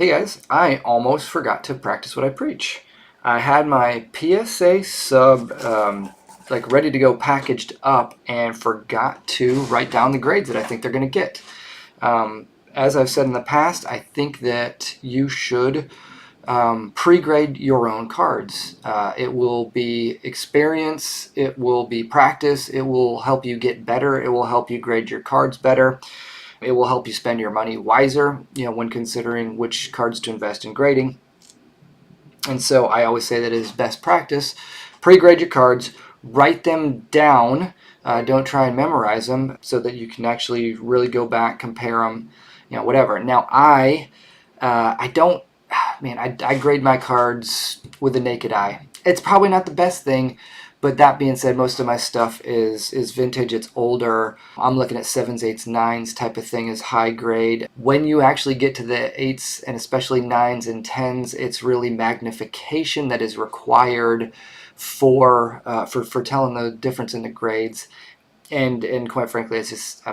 Hey guys, I almost forgot to practice what I preach. I had my PSA sub like ready to go packaged up and forgot to write down the grades that I think they're going to get. As I've said in the past, I think that you should pre-grade your own cards. It will be experience, it will be practice, it will help you get better, it will help you grade your cards better. It will help you spend your money wiser, when considering which cards to invest in grading. And so I always say that it is best practice. Pre-grade your cards, write them down. Don't try and memorize them so that you can actually really go back, compare them, whatever. Now I don't, man, I grade my cards with the naked eye. It's probably not the best thing, but that being said, most of my stuff is vintage. It's older. I'm looking at 7s, 8s, 9s type of thing is high grade. When you actually get to the 8s and especially 9s and 10s, it's really magnification that is required for telling the difference in the grades. And quite frankly, it's just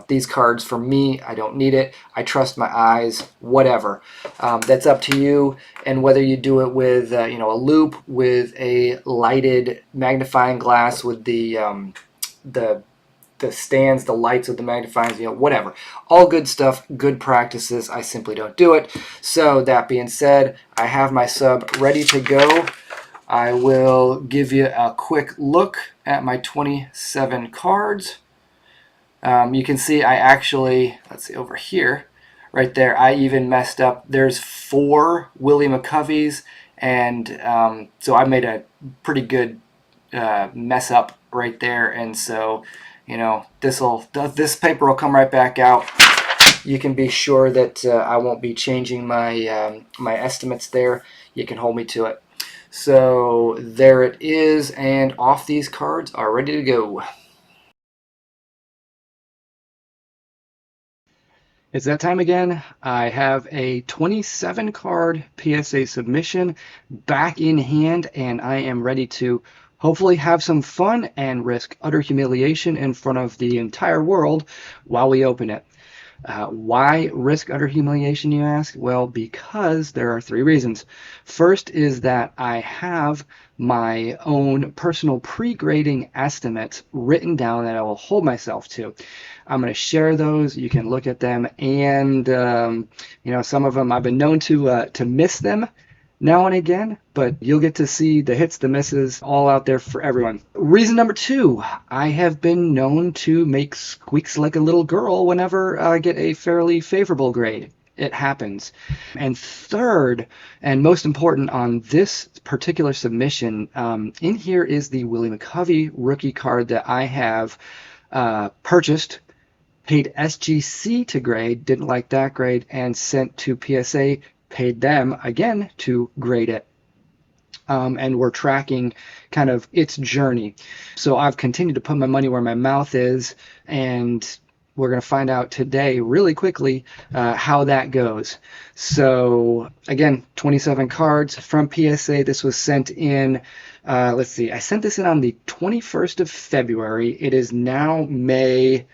these cards, for me, I don't need it. I trust my eyes, whatever. That's up to you. And whether you do it with a loupe, with a lighted magnifying glass, with the stands, the lights with the magnifying, whatever. All good stuff, good practices. I simply don't do it. So that being said, I have my sub ready to go. I will give you a quick look at my 27 cards. You can see I actually, let's see over here, right there, I even messed up. There's 4 Willie McCoveys, and so I made a pretty good mess up right there. And so, this paper will come right back out. You can be sure that I won't be changing my my estimates there. You can hold me to it. So there it is, and off these cards are ready to go. It's that time again. I have a 27 card PSA submission back in hand, and I am ready to hopefully have some fun and risk utter humiliation in front of the entire world while we open it. Why risk utter humiliation, you ask? Well, because there are 3 reasons. First is that I have my own personal pre-grading estimates written down that I will hold myself to. I'm going to share those. You can look at them, and some of them I've been known to miss them now and again, but you'll get to see the hits, the misses, all out there for everyone. Reason number 2, I have been known to make squeaks like a little girl whenever I get a fairly favorable grade. It happens. And third, and most important on this particular submission, in here is the Willie McCovey rookie card that I have purchased, paid SGC to grade, didn't like that grade, and sent to PSA, paid them again to grade it. And we're tracking kind of its journey. So I've continued to put my money where my mouth is, and we're going to find out today really quickly how that goes. So again, 27 cards from PSA. This was sent in, let's see, I sent this in on the 21st of February. It is now May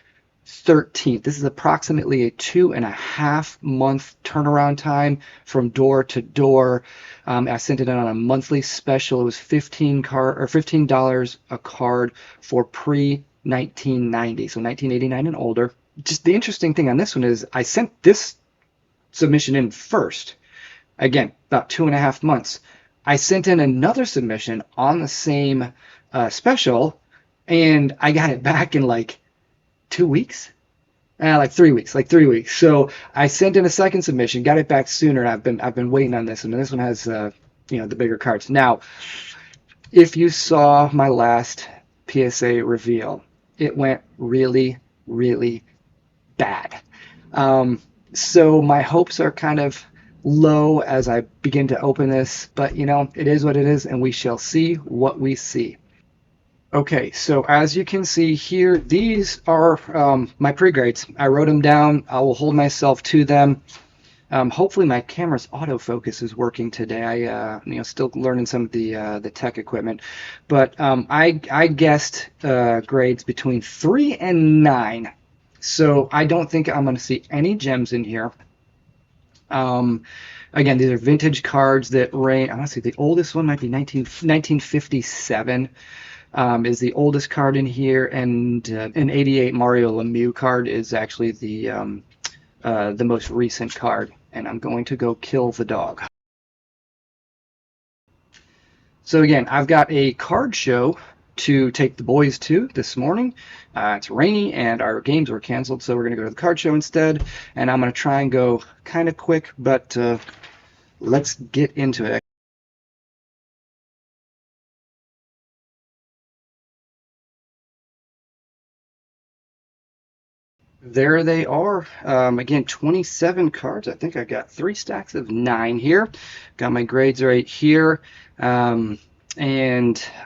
13th. This is approximately a 2.5 month turnaround time from door to door. I sent it in on a monthly special. It was $15 a card for pre-1990, so 1989 and older. Just the interesting thing on this one is I sent this submission in first. Again, about 2.5 months. I sent in another submission on the same special, and I got it back in like 2 weeks. Like 3 weeks. So I sent in a second submission, got it back sooner. I've been waiting on this one, and this one has the bigger cards. Now, if you saw my last PSA reveal, it went really, really bad. So my hopes are kind of low as I begin to open this, but it is what it is, and we shall see what we see. Okay, so as you can see here, these are my pre-grades. I wrote them down. I will hold myself to them. Hopefully my camera's autofocus is working today. I still learning some of the tech equipment, but I guessed grades between 3 and 9. So I don't think I'm going to see any gems in here. Um, Again, these are vintage cards that range. Honestly, the oldest one might be 1957 is the oldest card in here, and an 88 Mario Lemieux card is actually the most recent card. And I'm going to go kill the dog. So again, I've got a card show to take the boys to this morning. It's rainy and our games were canceled, so we're going to go to the card show instead. And I'm going to try and go kind of quick, but let's get into it. There they are. Again, 27 cards. I think I got 3 stacks of 9 here. Got my grades right here. And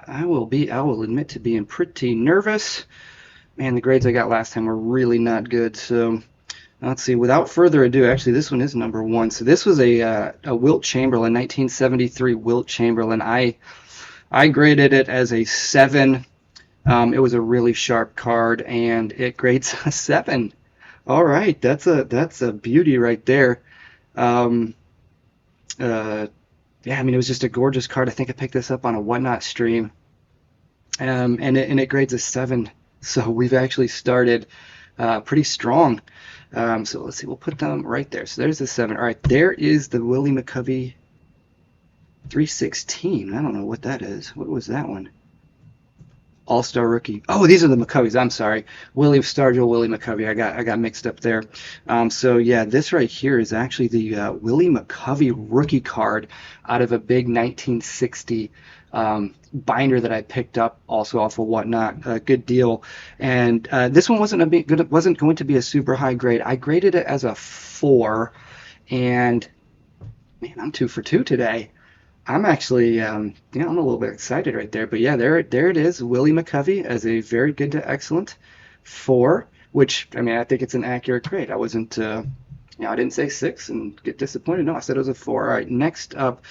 I will admit to being pretty nervous. Man, the grades I got last time were really not good. So let's see. Without further ado, actually, this one is number 1. So this was a Wilt Chamberlain, 1973 Wilt Chamberlain. I graded it as a 7. It was a really sharp card, and it grades a 7. All right, that's a beauty right there. Um, yeah, I mean, it was just a gorgeous card. I think I picked this up on a Whatnot stream, and it grades a 7. So we've actually started pretty strong. So let's see, we'll put them right there. So there's the 7. All right, there is the Willie McCovey 316. I don't know what that is. What was that one? All-Star rookie. Oh, these are the McCoveys. I'm sorry. Willie Stargell, Willie McCovey. I got mixed up there. So yeah, this right here is actually the Willie McCovey rookie card out of a big 1960 binder that I picked up also off of Whatnot. A good deal. And this one wasn't going to be a super high grade. I graded it as a 4, and man, I'm 2 for 2 today. I'm actually, I'm a little bit excited right there. But yeah, there it is. Willie McCovey as a very good to excellent 4, which, I mean, I think it's an accurate grade. I wasn't, I didn't say 6 and get disappointed. No, I said it was a 4. All right, next up,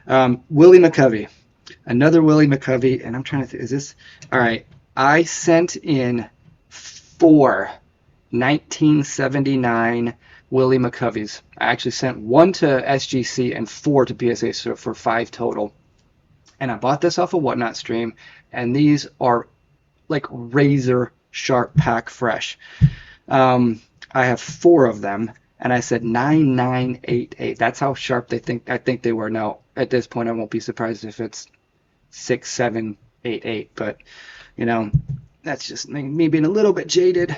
Willie McCovey. Another Willie McCovey. And I'm trying to think, is this, all right, I sent in 4 1979 Willie McCoveys. I actually sent 1 to SGC and 4 to PSA, so for 5 total. And I bought this off a Whatnot stream, and these are like razor sharp pack fresh. I have 4 of them, and I said 9988. That's how sharp I think they were. Now at this point, I won't be surprised if it's 6788, but that's just me being a little bit jaded.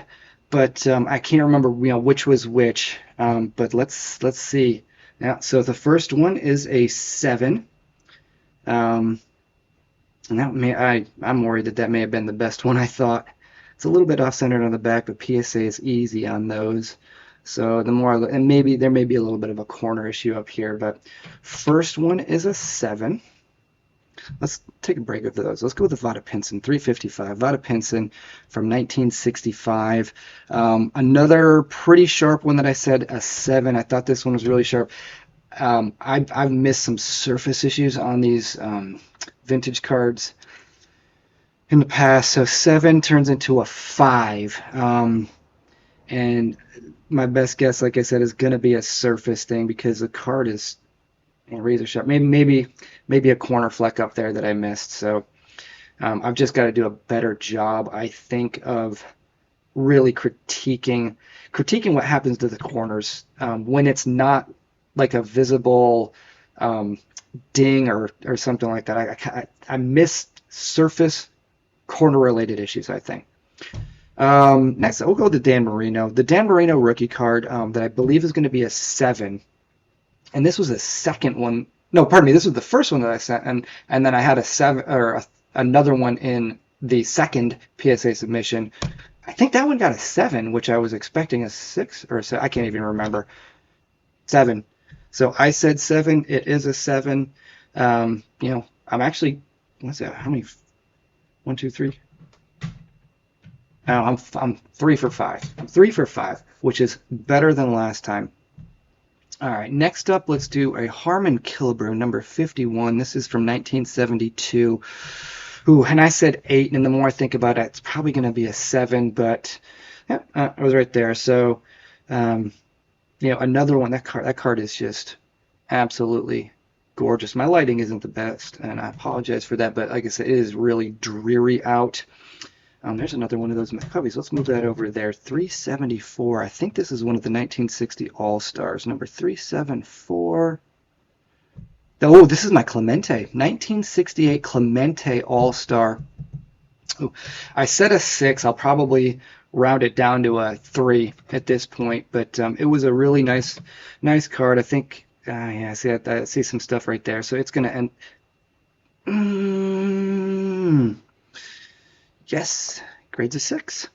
But I can't remember, which was which. But let's see. Now, so the first one is a 7. And I'm worried that may have been the best one. I thought it's a little bit off-centered on the back, but PSA is easy on those. So the more, and maybe there may be a little bit of a corner issue up here, but first one is a 7. Let's take a break with those. Let's go with the Vada Pinson 355. Vada Pinson from 1965. Another pretty sharp one that I said a 7. I thought this one was really sharp. I've missed some surface issues on these vintage cards in the past. So 7 turns into a 5. And my best guess, like I said, is going to be a surface thing because the card is razor sharp. Maybe a corner fleck up there that I missed. So I've just got to do a better job, I think, of really critiquing what happens to the corners when it's not like a visible ding or something like that. I missed surface corner related issues, I think. Next, we'll go with the Dan Marino. The Dan Marino rookie card that I believe is going to be a 7. And this was the second one. No, pardon me. This was the first one that I sent, and then I had a 7 or another one in the second PSA submission. I think that one got a 7, which I was expecting a 6 or a 7. I can't even remember. 7. So I said 7. It is a 7. I'm actually. What's that? How many? 1, 2, 3. No, I'm 3 for 5. I'm 3 for 5, which is better than last time. All right, next up, let's do a Harmon Killebrew, number 51. This is from 1972. Ooh, and I said 8, and the more I think about it, it's probably going to be a 7, but yeah, I was right there. So, another one. That card is just absolutely gorgeous. My lighting isn't the best, and I apologize for that, but like I said, it is really dreary out. There's another one of those McCoveys. Let's move that over there. 374. I think this is one of the 1960 All-Stars. Number 374. Oh, this is my Clemente. 1968 Clemente All-Star. Oh, I said a 6. I'll probably round it down to a 3 at this point, but it was a really nice card. I think, yeah, I see some stuff right there. So it's going to end. Yes, grades a 6.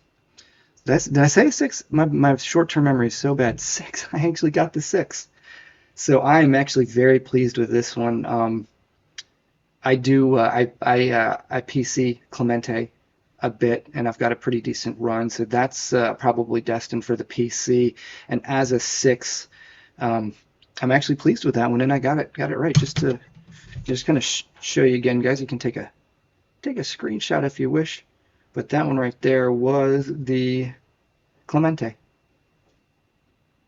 Did I say 6? My short-term memory is so bad. 6. I actually got the 6. So I'm actually very pleased with this one. I PC Clemente a bit, and I've got a pretty decent run, so that's probably destined for the PC. And as a 6, I'm actually pleased with that one, and I got it right. Just kind of show you again, guys. You can take a screenshot if you wish, but that one right there was the Clemente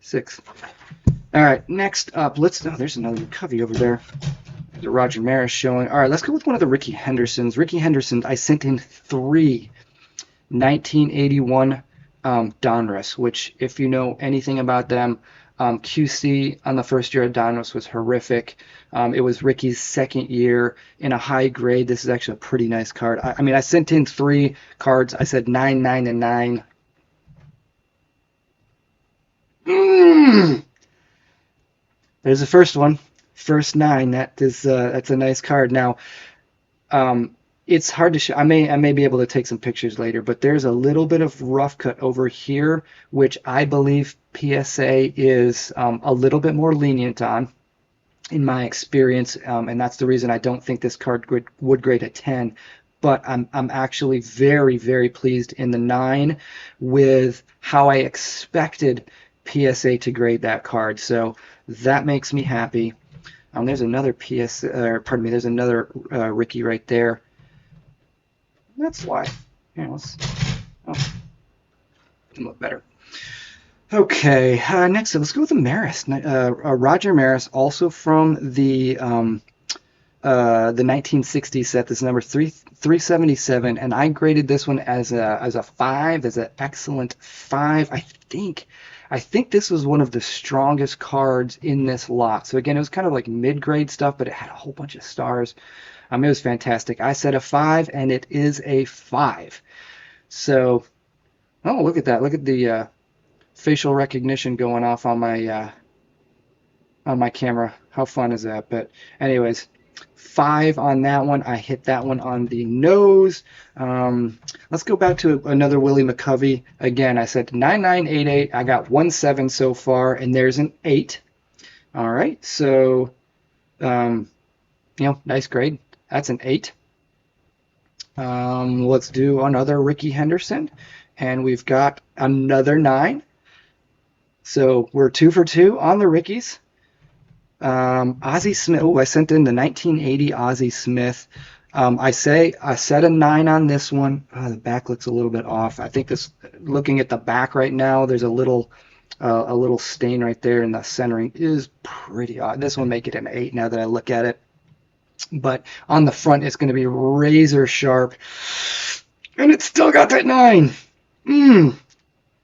6. All right, next up, there's another Covey over there. There's a Roger Maris showing. All right, let's go with one of the Ricky Hendersons. Ricky Henderson, I sent in 3 1981 Donruss, which, if you know anything about them, QC on the first year of Donruss was horrific. It was Ricky's second year in a high grade. This is actually a pretty nice card. I mean, I sent in 3 cards. I said 9, 9, and 9. There's the first one. First 9. That's a nice card. Now, it's hard to show. I may be able to take some pictures later, but there's a little bit of rough cut over here, which I believe PSA is a little bit more lenient on, in my experience, and that's the reason I don't think this card would grade a 10. But I'm actually very, very pleased in the 9 with how I expected PSA to grade that card. So that makes me happy. There's another there's another Ricky right there. That's why. Here, let's look better. Okay, next up, let's go with the Maris. Roger Maris, also from the 1960 set. This is number 377, and I graded this one as a 5, as an excellent 5. I think this was one of the strongest cards in this lot. So again, it was kind of like mid-grade stuff, but it had a whole bunch of stars. It was fantastic. I said a 5, and it is a 5. So, oh, look at that. Look at the facial recognition going off on my camera. How fun is that? But anyways, 5 on that one. I hit that one on the nose. Let's go back to another Willie McCovey. Again, I said 9988. I got 17 so far, and there's an 8. All right, so nice grade. That's an 8. Let's do another Ricky Henderson, and we've got another 9. So we're 2 for 2 on the Rickies. Ozzie Smith. Oh, I sent in the 1980 Ozzie Smith. I set a 9 on this one. The back looks a little bit off. I think looking at the back right now, there's a little stain right there, and the centering is pretty odd. This one make it an 8 now that I look at it. But on the front, it's going to be razor sharp, and it's still got that 9.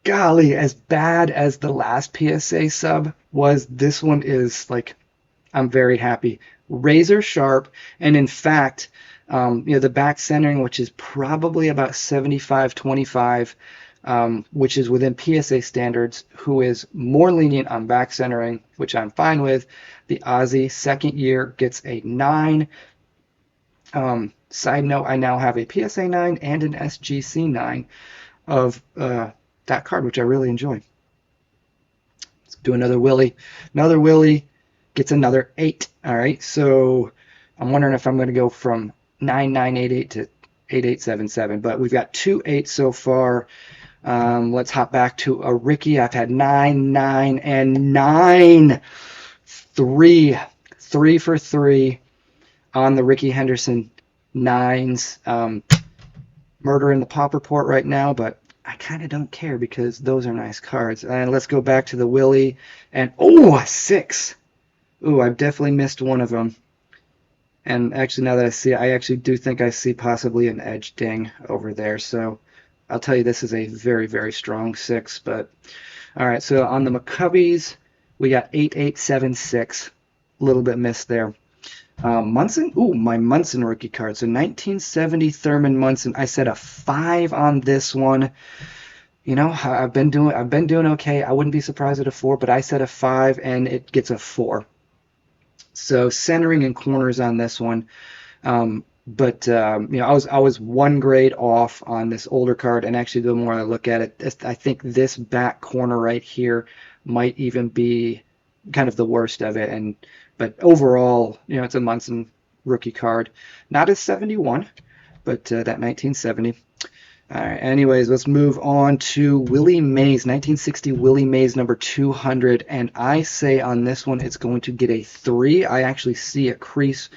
Golly, as bad as the last PSA sub was, this one is like, I'm very happy. Razor sharp, and in fact, the back centering, which is probably about 75-25, which is within PSA standards, who is more lenient on back centering, which I'm fine with. The Ozzie second year gets a 9. Side note, I now have a PSA 9 and an SGC 9 of that card, which I really enjoy. Let's do another Willie. Another Willie gets another 8. All right, so I'm wondering if I'm going to go from 9988 to 8877, but we've got 2 8s so far. Let's hop back to a Ricky. I've had 9, 9, and 9. 3 for 3 on the Ricky Henderson 9s. Murder in the Pop Report right now, but I kind of don't care because those are nice cards. And let's go back to the Willie. And, oh, a 6. Ooh, I've definitely missed one of them. And actually, now that I see it, I actually do think I see possibly an edge ding over there. So I'll tell you, this is a very, very strong 6. But all right, so on the McCubbies, we got 8876. A little bit missed there. Munson, ooh, my Munson rookie card. So 1970 Thurman Munson. I said a 5 on this one. You know, I've been doing okay. I wouldn't be surprised at a 4, but I said a 5, and it gets a 4. So centering and corners on this one. You know, I was one grade off on this older card, and actually, the more I look at it, I think this back corner right here might even be kind of the worst of it. But overall, you know, it's a Munson rookie card, not a 71, but that 1970. All right. Anyways, let's move on to Willie Mays, 1960 Willie Mays, number 200, and I say on this one it's going to get a 3. I actually see a crease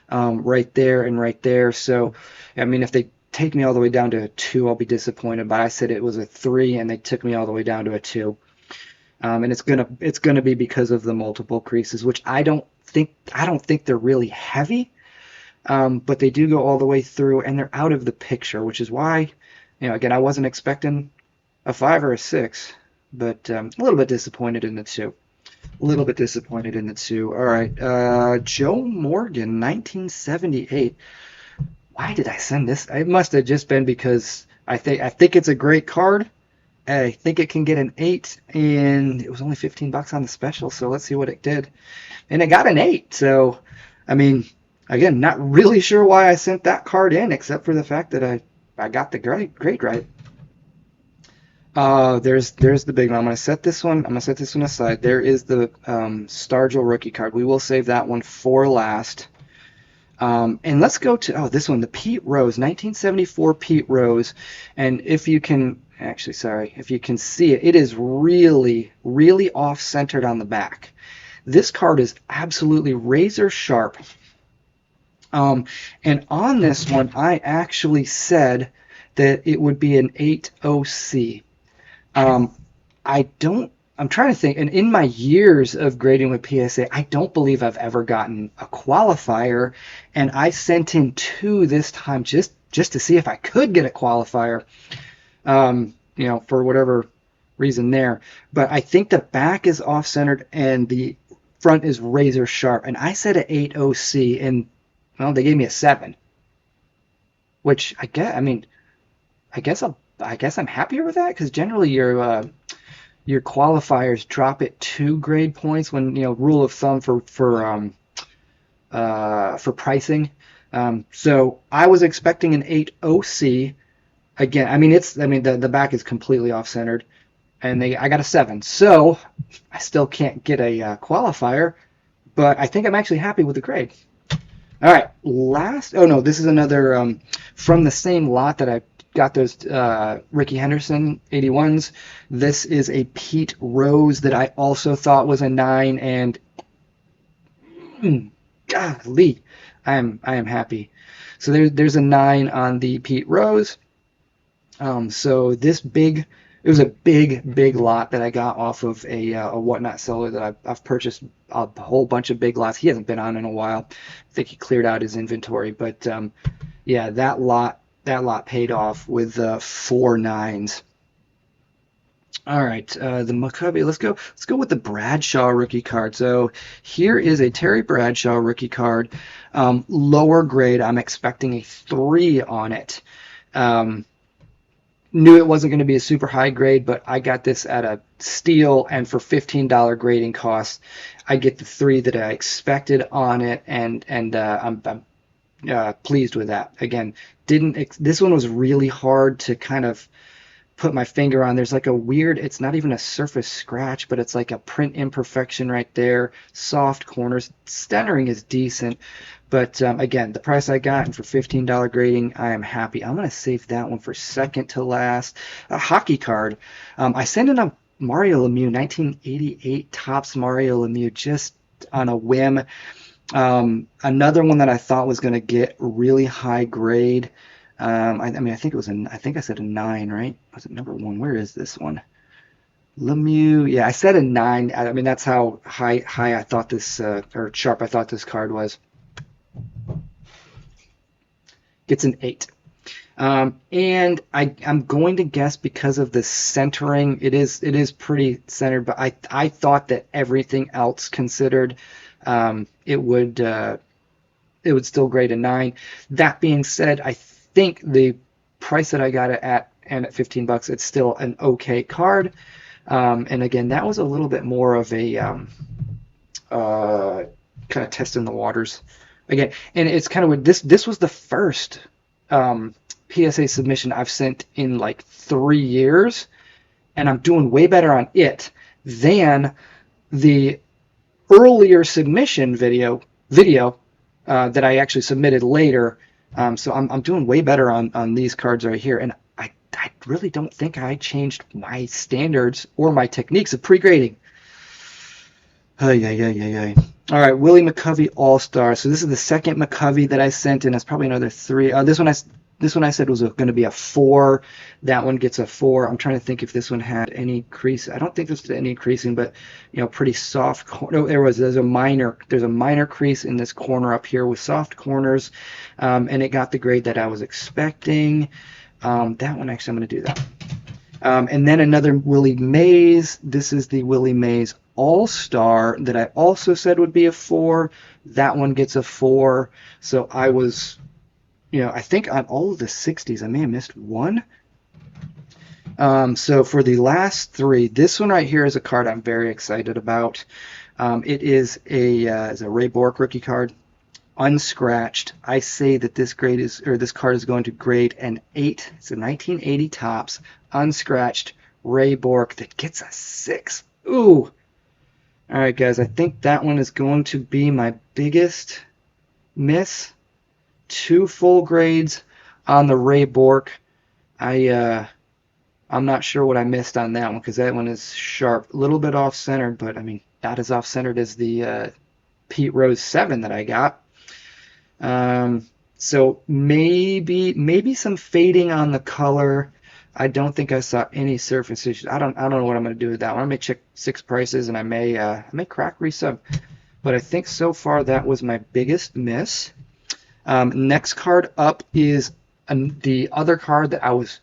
right there and right there. So, I mean, if they take me all the way down to a 2, I'll be disappointed. But I said it was a 3, and they took me all the way down to a 2. And it's gonna be because of the multiple creases, which I don't think they're really heavy, but they do go all the way through, and they're out of the picture, which is why. You know, again, I wasn't expecting a 5 or a 6, but a little bit disappointed in the 2. A little bit disappointed in the 2. All right, Joe Morgan, 1978. Why did I send this? It must have just been because I think it's a great card. I think it can get an 8, and it was only $15 on the special, so let's see what it did. And it got an 8, so, I mean, again, not really sure why I sent that card in, except for the fact that I got the grade right. There's the big one. I'm gonna set this one aside. There is the Stargell rookie card. We will save that one for last. And let's go to this one, the Pete Rose, 1974 Pete Rose. And if you can see it, it is really, really off-centered on the back. This card is absolutely razor sharp. And on this one, I actually said that it would be an 8OC. I'm trying to think, and in my years of grading with PSA, I don't believe I've ever gotten a qualifier, and I sent in 2 this time just to see if I could get a qualifier, you know, for whatever reason there. But I think the back is off-centered and the front is razor sharp, and I said an 8OC, and well, they gave me a 7, which I guess I'm happier with that, because generally your qualifiers drop at 2 grade points when, you know, rule of thumb for pricing. So I was expecting an 8OC. Again, I mean the back is completely off centered, and I got a 7. So I still can't get a qualifier, but I think I'm actually happy with the grade. All right, this is another from the same lot that I got those Ricky Henderson 81s. This is a Pete Rose that I also thought was a 9, and golly, I am happy. So there's a 9 on the Pete Rose. So it was a big lot that I got off of a whatnot seller that I've purchased a whole bunch of big lots. He hasn't been on in a while. I think he cleared out his inventory, but yeah, that lot paid off with 4 9s. All right, the McCovey. Let's go with the Bradshaw rookie card. So here is a Terry Bradshaw rookie card, lower grade. I'm expecting a 3 on it. Knew it wasn't going to be a super high grade, but I got this at a steal, and for $15 grading costs, I get the 3 that I expected on it, and I'm pleased with that. Again, this one was really hard to kind of put my finger on. There's like a weird, it's not even a surface scratch, but it's like a print imperfection right there. Soft corners. Centering is decent, but again, the price I got, and for $15 grading, I am happy. I'm going to save that one for second to last. A hockey card. I sent in a Mario Lemieux, 1988 Topps Mario Lemieux, just on a whim. Another one that I thought was going to get really high grade. I mean, I think it was I think I said a 9, right? Was it number 1? Where is this one? Lemieux. Yeah, I said a 9. I mean, that's how high I thought this, or sharp I thought this card was. Gets an 8. And I'm going to guess because of the centering, it is pretty centered, but I thought that everything else considered, it would still grade a 9. That being said, I think the price that I got it at, and at $15, it's still an okay card. And again, that was a little bit more of a kind of testing the waters again. And it's kind of weird. This was the first PSA submission I've sent in like 3 years, and I'm doing way better on it than the earlier submission video that I actually submitted later. So I'm doing way better on these cards right here, and I really don't think I changed my standards or my techniques of pre-grading. All right, Willie McCovey All-Star. So this is the second McCovey that I sent, and it's probably another 3. This one I said was going to be a 4. That one gets a 4. I'm trying to think if this one had any crease. I don't think this did any creasing, but pretty soft. No, there's a minor crease in this corner up here with soft corners, and it got the grade that I was expecting. That one actually I'm going to do that. And then another Willie Mays. This is the Willie Mays All-Star that I also said would be a 4. That one gets a 4. So I was, I think on all of the 60s, I may have missed one. So for the last 3, this one right here is a card I'm very excited about. It is a Ray Bork rookie card, unscratched. I say that this card is going to grade an 8. It's a 1980 Topps, unscratched Ray Bork that gets a 6. Ooh. All right, guys, I think that one is going to be my biggest miss. 2 full grades on the Ray Bork. I'm not sure what I missed on that one because that one is sharp, a little bit off-centered, but I mean not as off-centered as the Pete Rose 7 that I got. So maybe some fading on the color. I don't think I saw any surface issues. I don't know what I'm going to do with that one. I may check 6 prices and I may crack resub. But I think so far that was my biggest miss. Next card up is the other card that I was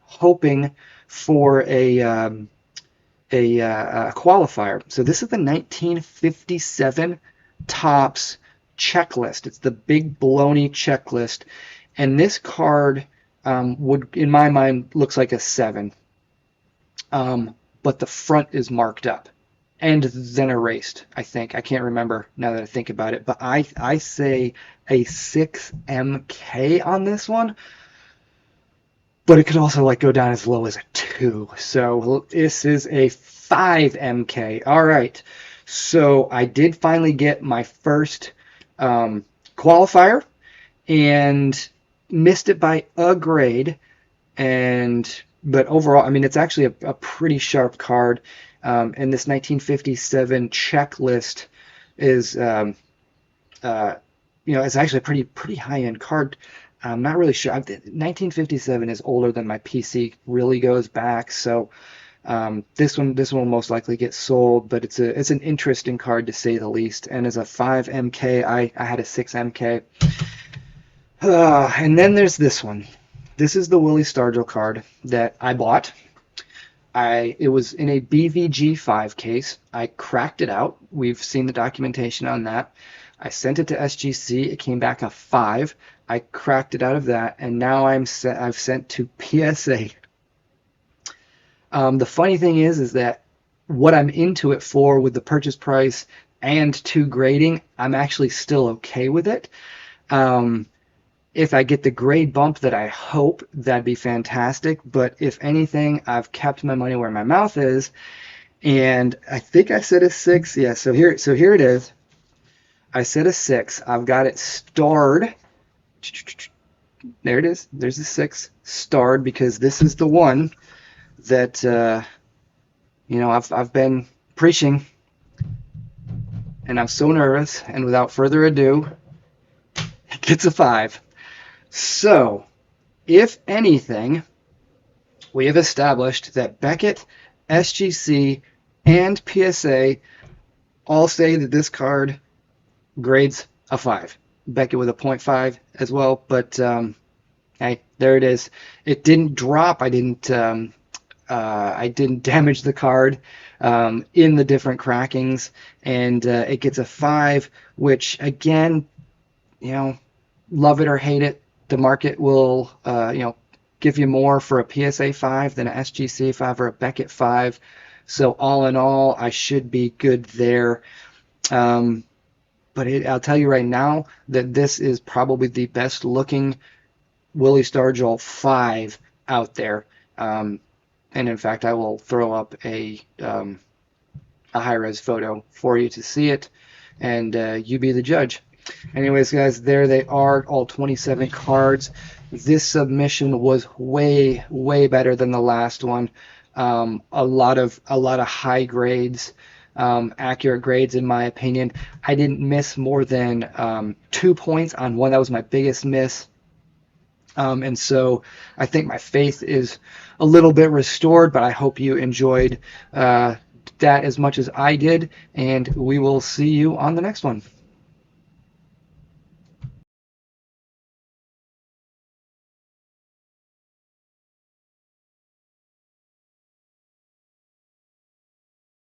hoping for a qualifier. So this is the 1957 Topps checklist. It's the big baloney checklist, and this card would, in my mind, looks like a 7. But the front is marked up and then erased. I think I can't remember now that I think about it, but I say a 6 MK on this one. But it could also go down as low as a 2. So this is a 5 MK. All right. So I did finally get my first qualifier and missed it by a grade. But overall, I mean, it's actually a pretty sharp card. And this 1957 checklist is, it's actually a pretty high-end card. I'm not really sure. 1957 is older than my PC really goes back, so this one will most likely get sold. But it's an interesting card to say the least. And as a 5 MK, I had a 6 MK. And then there's this one. This is the Willie Stargell card that I bought. It was in a BVG 5 case. I cracked it out. We've seen the documentation on that. I sent it to SGC. It came back a 5. I cracked it out of that, and now I've sent to PSA. The funny thing is that what I'm into it for with the purchase price and 2 grading, I'm actually still okay with it. If I get the grade bump that I hope, that'd be fantastic. But if anything, I've kept my money where my mouth is, and I think I said a 6. Yeah, so here it is. I said a 6. I've got it starred. There it is. There's the 6 starred, because this is the one that I've been preaching, and I'm so nervous. And without further ado, it gets a 5. So If anything, we have established that Beckett, SGC, and PSA all say that this card grades a 5. Beckett with a point 0.5 as well, but hey, there it is. It didn't drop. I didn't damage the card in the different crackings, and it gets a 5, which again, you know, love it or hate it, the market will give you more for a PSA 5 than a SGC 5 or a Beckett 5. So all in all, I should be good there. But I'll tell you right now that this is probably the best looking Willie Stargell 5 out there. And in fact, I will throw up a high-res photo for you to see it, and you be the judge. Anyways, guys, there they are, all 27 cards. This submission was way, way better than the last one. A lot of high grades, accurate grades in my opinion. I didn't miss more than 2 points on one. That was my biggest miss. And so I think my faith is a little bit restored, but I hope you enjoyed that as much as I did, and we will see you on the next one.